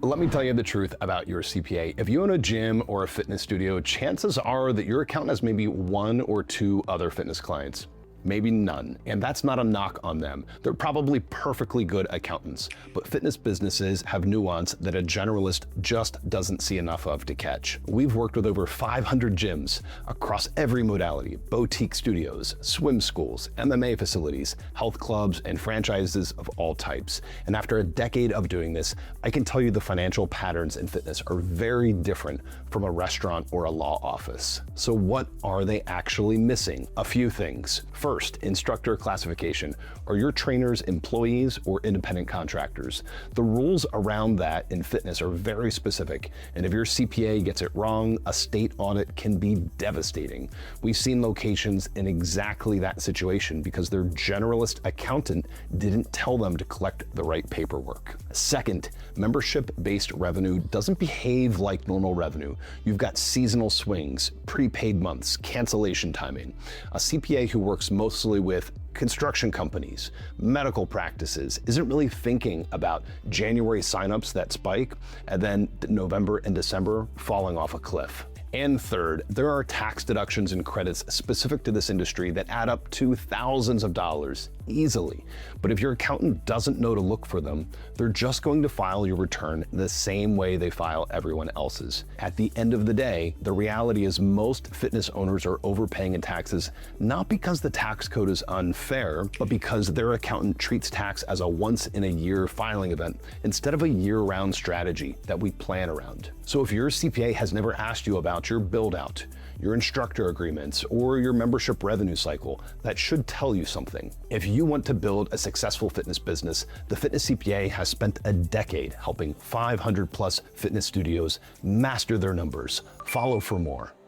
Let me tell you the truth about your CPA. If you own a gym or a fitness studio, chances are that your accountant has maybe one or two other fitness clients. Maybe none. And that's not a knock on them. They're probably perfectly good accountants, but fitness businesses have nuance that a generalist just doesn't see enough of to catch. We've worked with over 500 gyms across every modality: boutique studios, swim schools, MMA facilities, health clubs, and franchises of all types. And after a decade of doing this, I can tell you the financial patterns in fitness are very different from a restaurant or a law office. So what are they actually missing? A few things. First, instructor classification. Are your trainers employees or independent contractors? The rules around that in fitness are very specific, and if your CPA gets it wrong, a state audit can be devastating. We've seen locations in exactly that situation because their generalist accountant didn't tell them to collect the right paperwork. Second, membership-based revenue doesn't behave like normal revenue. You've got seasonal swings, prepaid months, cancellation timing. A CPA who works mostly with construction companies, medical practices, isn't really thinking about January signups that spike and then November and December falling off a cliff. And third, there are tax deductions and credits specific to this industry that add up to thousands of dollars easily. But if your accountant doesn't know to look for them, they're just going to file your return the same way they file everyone else's. At the end of the day, the reality is most fitness owners are overpaying in taxes, not because the tax code is unfair, but because their accountant treats tax as a once-in-a-year filing event instead of a year-round strategy that we plan around. So if your CPA has never asked you about your build-out, your instructor agreements, or your membership revenue cycle, that should tell you something. If you want to build a successful fitness business, the Fitness CPA has spent a decade helping 500 plus fitness studios master their numbers. Follow for more.